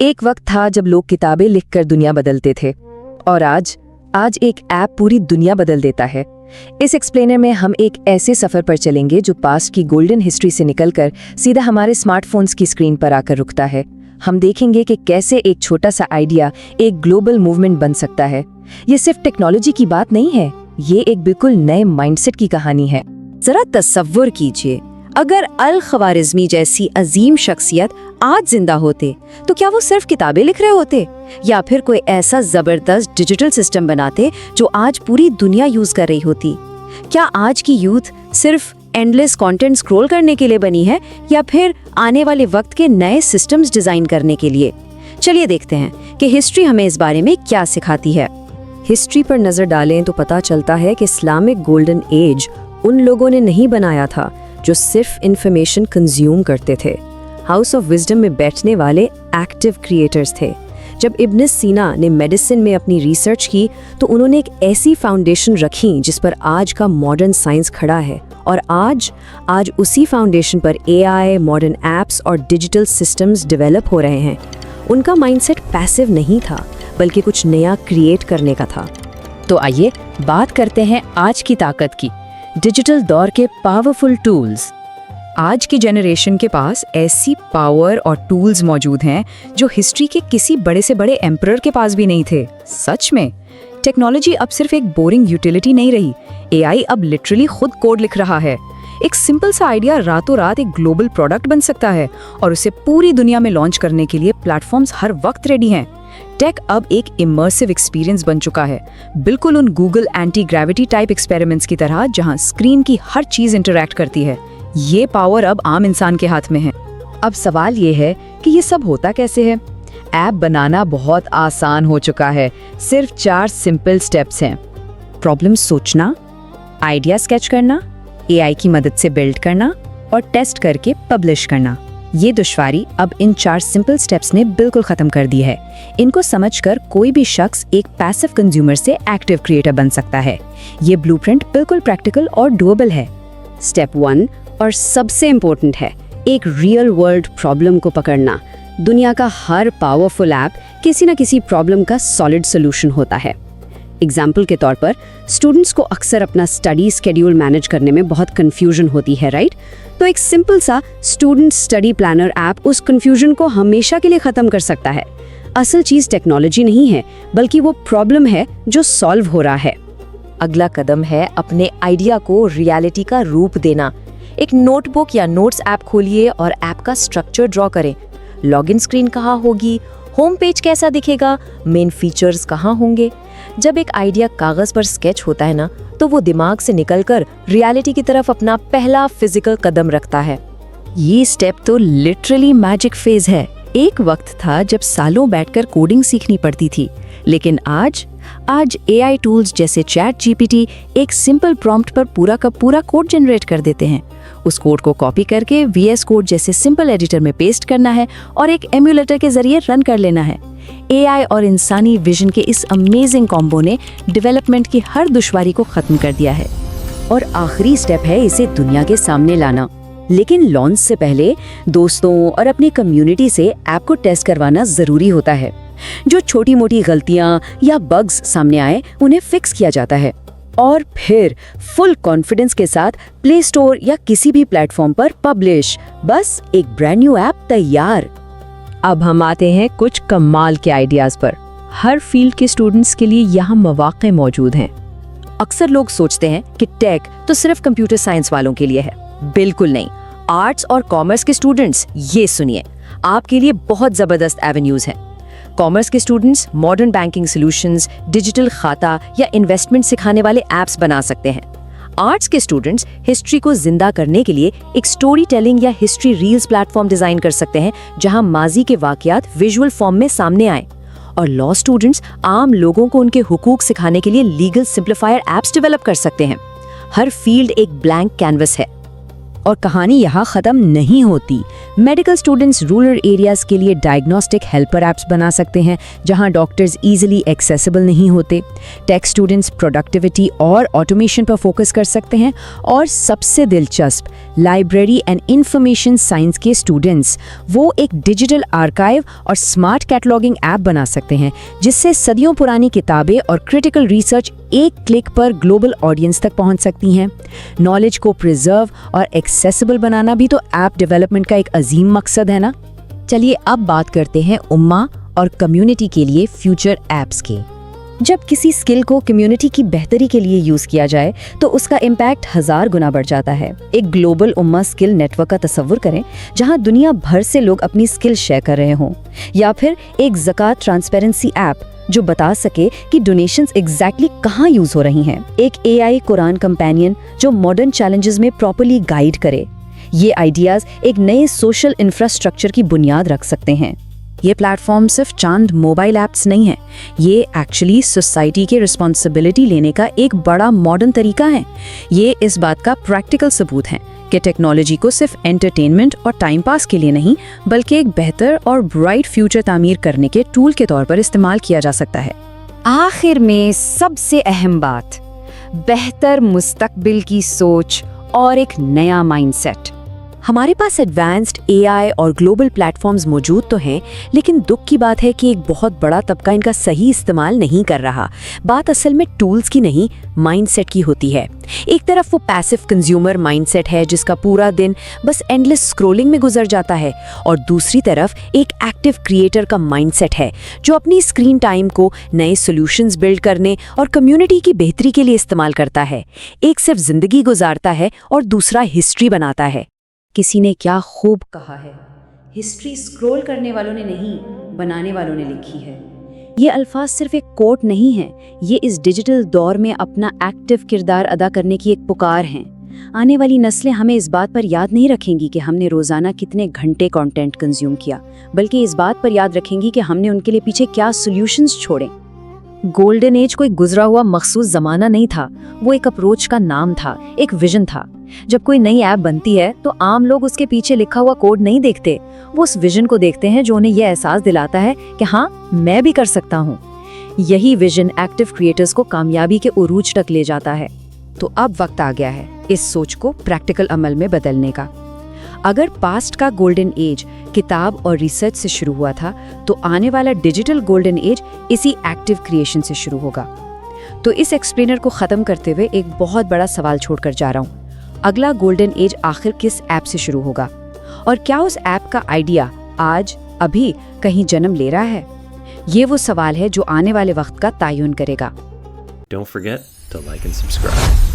एक वक्त था जब लोग किताबें लिखकर दुनिया बदलते थे और आज एक ऐप पूरी दुनिया बदल देता है। इस एक्सप्लेनर में हम एक ऐसे सफर पर चलेंगे जो पास्ट की गोल्डन हिस्ट्री से निकलकर सीधा हमारे स्मार्टफोन्स की स्क्रीन पर आकर रुकता है। हम देखेंगे कि कैसे एक छोटा सा आइडिया एक ग्लोबल मूवमेंट बन सकता है। ये सिर्फ टेक्नोलॉजी की बात नहीं है, ये एक बिल्कुल नए माइंडसेट की कहानी है। जरा तसव्वुर कीजिए, अगर अल ख्वारिज़मी जैसी अजीम शख्सियत आज जिंदा होते तो क्या वो सिर्फ किताबें लिख रहे होते या फिर कोई ऐसा जबरदस्त डिजिटल सिस्टम बनाते जो आज पूरी दुनिया यूज कर रही होती? क्या आज की यूथ सिर्फ एंडलेस कंटेंट स्क्रॉल करने के लिए बनी है या फिर आने वाले वक्त के नए सिस्टम्स डिजाइन करने के लिए? चलिए देखते हैं कि हिस्ट्री हमें इस बारे में क्या सिखाती है। हिस्ट्री पर नजर डालें तो पता चलता है कि इस्लामिक गोल्डन एज उन लोगों ने नहीं बनाया था जो सिर्फ इंफॉर्मेशन कंज्यूम करते थे। हाउस ऑफ विजडम में बैठने वाले एक्टिव क्रिएटर्स थे। जब इब्न सीना ने मेडिसिन में अपनी रिसर्च की तो उन्होंने एक ऐसी फाउंडेशन रखी जिस पर आज का मॉडर्न साइंस खड़ा है, और आज उसी फाउंडेशन पर एआई, मॉडर्न एप्स और डिजिटल सिस्टम्स डेवलप हो रहे हैं। उनका माइंडसेट पैसिव नहीं था बल्कि कुछ नया क्रिएट करने का था। तो आइए बात करते हैं आज की ताकत की, डिजिटल दौर के पावरफुल टूल्स। आज की जनरेशन के पास ऐसी पावर और टूल्स मौजूद हैं जो हिस्ट्री के किसी बड़े से बड़े एम्परर के पास भी नहीं थे। सच में टेक्नोलॉजी अब सिर्फ एक बोरिंग यूटिलिटी नहीं रही, एआई अब लिटरली खुद कोड लिख रहा है। एक सिंपल सा आइडिया रातों रात एक ग्लोबल प्रोडक्ट बन सकता है और उसे पूरी दुनिया में लॉन्च करने के लिए प्लेटफॉर्म्स हर वक्त रेडी हैं। टेक अब एक इमर्सिव एक्सपीरियंस बन चुका है, बिल्कुल उन Google anti gravity type experiments की तरह जहां स्क्रीन की हर चीज इंटरैक्ट करती है। ये पावर अब आम इंसान के हाथ में है। अब सवाल ये है कि ये सब होता कैसे है? ऐप बनाना बहुत आसान हो चुका है, सिर्फ 4 सिंपल स्टेप्स हैं। प्रॉब्लम सोचना, आइडिया स्केच करना, एआई की मदद से बिल्ड करना और टेस्ट करके पब्लिश करना। ये दुश्वारी अब इन 4 सिंपल स्टेप्स ने बिल्कुल खत्म कर दी है। इनको समझकर कोई भी शख्स एक पैसिव कंज्यूमर से एक्टिव क्रिएटर बन सकता है। ये ब्लूप्रिंट बिल्कुल प्रैक्टिकल और डुएबल है। स्टेप 1 और सबसे इम्पोर्टेंट है, एक रियल वर्ल्ड प्रॉब्लम को पकड़ना। दुनिया का हर पावरफुल ऐप किसी न किसी प्रॉब्लम का सॉलिड सोल्यूशन होता है। एग्जाम्पल के तौर पर स्टूडेंट्स को अक्सर अपना स्टडी स्केड्यूल मैनेज करने में बहुत कंफ्यूजन होती है, राइट? तो एक सिंपल सा स्टूडेंट स्टडी प्लानर ऐप उस कंफ्यूजन को हमेशा के लिए खत्म कर सकता है। असल चीज टेक्नोलॉजी नहीं है बल्कि वो प्रॉब्लम है जो सॉल्व हो रहा है। अगला कदम है अपने आइडिया को रियलिटी का रूप देना। एक नोटबुक या नोट्स ऐप खोलिए और ऐप का स्ट्रक्चर ड्रॉ करें। लॉगिन स्क्रीन कहाँ होगी, होम पेज कैसा दिखेगा, मेन फीचर्स कहाँ होंगे। जब एक आइडिया कागज पर स्केच होता है ना, तो वो दिमाग से निकलकर रियलिटी की तरफ अपना पहला फिजिकल कदम रखता है। ये स्टेप तो लिटरली मैजिक फेज है। एक वक्त था जब सालों बैठकर कोडिंग सीखनी पड़ती थी, लेकिन आज एआई टूल्स जैसे चैट जीपीटी एक सिंपल प्रॉम्प्ट पर पूरा का पूरा कोड जनरेट कर देते हैं। उस कोड को कॉपी करके VS कोड जैसे सिंपल एडिटर में पेस्ट करना है और एक एम्यूलेटर के जरिए रन कर लेना है। एआई और इंसानी विजन के इस अमेजिंग कॉम्बो ने डेवलपमेंट की हर दुश्वारी को खत्म कर दिया है। और आखिरी स्टेप है इसे दुनिया के सामने लाना। लेकिन लॉन्च से पहले दोस्तों और अपनी कम्युनिटी से ऐप को टेस्ट करवाना जरूरी होता है। जो छोटी मोटी गलतियां या बग्स सामने आए उन्हें फिक्स किया जाता है और फिर फुल कॉन्फिडेंस के साथ प्ले स्टोर या किसी भी प्लेटफॉर्म पर पब्लिश। बस एक ब्रांड न्यू ऐप तैयार। अब हम आते हैं कुछ कमाल के आइडियाज पर। हर फील्ड के स्टूडेंट्स के लिए यहाँ मौके मौजूद हैं। अक्सर लोग सोचते हैं कि टेक तो सिर्फ कंप्यूटर साइंस वालों के लिए है। बिल्कुल नहीं। आर्ट्स और कॉमर्स के स्टूडेंट्स, ये सुनिए, आपके लिए बहुत जबरदस्त एवेन्यूज हैं। कॉमर्स के students modern banking solutions, digital खाता या इन्वेस्टमेंट सिखाने वाले एप्स बना सकते हैं। आर्ट्स के स्टूडेंट्स हिस्ट्री को जिंदा करने के लिए एक स्टोरी टेलिंग या हिस्ट्री रील्स प्लेटफॉर्म डिजाइन कर सकते हैं जहां माजी के वाकयात विजुअल फॉर्म में सामने आए। और लॉ स्टूडेंट्स आम लोगों को उनके हुकूक सिखाने के लिए लीगल सिंप्लीफायर एप्स डेवलप कर सकते हैं। हर फील्ड एक ब्लैंक कैनवस है। और कहानी यहाँ ख़त्म नहीं होती। मेडिकल स्टूडेंट्स रूरल एरियाज़ के लिए डायग्नोस्टिक हेल्पर ऐप्स बना सकते हैं जहाँ डॉक्टर्स इजीली एक्सेसिबल नहीं होते। टेक स्टूडेंट्स प्रोडक्टिविटी और ऑटोमेशन पर फोकस कर सकते हैं। और सबसे दिलचस्प, लाइब्रेरी एंड इंफॉर्मेशन साइंस के स्टूडेंट्स वो एक डिजिटल आर्काइव और स्मार्ट कैटलॉगिंग ऐप बना सकते हैं जिससे सदियों पुरानी किताबें और क्रिटिकल रिसर्च एक क्लिक पर ग्लोबल ऑडियंस तक पहुंच सकती हैं। नॉलेज को प्रिजर्व और एक्सेसिबल बनाना भी तो ऐप डेवलपमेंट का एक अजीम मकसद है ना। चलिए अब बात करते हैं उम्मा और कम्युनिटी के लिए फ्यूचर ऐप्स की। जब किसी स्किल को कम्युनिटी की बेहतरी के लिए यूज किया जाए तो उसका इम्पैक्ट 1000 गुना बढ़ जाता है। एक ग्लोबल उम्मा स्किल नेटवर्क का तस्वुर करें जहां दुनिया भर से लोग अपनी स्किल शेयर कर रहे हों, या फिर एक ज़कात ट्रांसपेरेंसी ऐप जो बता सके कि डोनेशंस एग्जैक्टली कहाँ यूज हो रही हैं। एक AI कुरान कंपेनियन जो मॉडर्न चैलेंजेस में प्रॉपर्ली गाइड करे। ये आइडियाज एक नए सोशल इंफ्रास्ट्रक्चर की बुनियाद रख सकते हैं। ये प्लेटफॉर्म सिर्फ चंद मोबाइल ऐप्स नहीं है, ये एक्चुअली सोसाइटी के रिस्पॉन्सिबिलिटी लेने का एक बड़ा मॉडर्न तरीका है। ये इस बात का प्रैक्टिकल सबूत है कि टेक्नोलॉजी को सिर्फ एंटरटेनमेंट और टाइम पास के लिए नहीं बल्कि एक बेहतर और ब्राइट फ्यूचर तामीर करने के टूल के तौर पर इस्तेमाल किया जा सकता है। आखिर में सबसे अहम बात, बेहतर मुस्तकबिल की सोच और एक नया माइंडसेट। हमारे पास एडवांस्ड AI और ग्लोबल प्लेटफॉर्म्स मौजूद तो हैं, लेकिन दुख की बात है कि एक बहुत बड़ा तबका इनका सही इस्तेमाल नहीं कर रहा। बात असल में टूल्स की नहीं, माइंडसेट की होती है। एक तरफ वो पैसिव कंज्यूमर माइंडसेट है जिसका पूरा दिन बस एंडलेस स्क्रॉलिंग में गुजर जाता है, और दूसरी तरफ एक एक्टिव क्रिएटर का माइंडसेट है जो अपनी स्क्रीन टाइम को नए सॉल्यूशंस बिल्ड करने और कम्युनिटी की बेहतरी के लिए इस्तेमाल करता है। एक सिर्फ जिंदगी गुजारता है और दूसरा हिस्ट्री बनाता है। किसी ने क्या खूब कहा है, हिस्ट्री स्क्रॉल करने वालों ने नहीं, बनाने वालों ने लिखी है। ये अल्फाज सिर्फ एक कोट नहीं है, ये इस डिजिटल दौर में अपना एक्टिव किरदार अदा करने की एक पुकार है। आने वाली नस्लें हमें इस बात पर याद नहीं रखेंगी कि हमने रोज़ाना कितने घंटे कंटेंट कंज्यूम किया, बल्कि इस बात पर याद रखेंगी कि हमने उनके लिए पीछे क्या सॉल्यूशंस छोड़े। गोल्डन एज कोई गुजरा हुआ मखसूस ज़माना नहीं था, वो एक अप्रोच का नाम था, एक विजन था। जब कोई नई ऐप बनती है तो आम लोग उसके पीछे लिखा हुआ कोड नहीं देखते, वो उस विजन को देखते हैं जो उन्हें यह एहसास दिलाता है कि हाँ, मैं भी कर सकता हूँ। यही विजन एक्टिव क्रिएटर्स को कामयाबी के उरूज तक ले जाता है। तो अब वक्त आ गया है इस सोच को प्रैक्टिकल अमल में बदलने का। अगर पास्ट का गोल्डन एज किताब और रिसर्च से शुरू हुआ था, तो आने वाला डिजिटल गोल्डन एज इसी एक्टिव क्रिएशन से शुरू होगा। तो इस एक्सप्लेनर को ख़त्म करते हुए एक बहुत बड़ा सवाल छोड़कर जा रहा हूँ। अगला गोल्डन एज आखिर किस ऐप से शुरू होगा, और क्या उस ऐप का आइडिया आज अभी कहीं जन्म ले रहा है? ये वो सवाल है जो आने वाले वक्त का तयन करेगा। Don't forget to like and subscribe.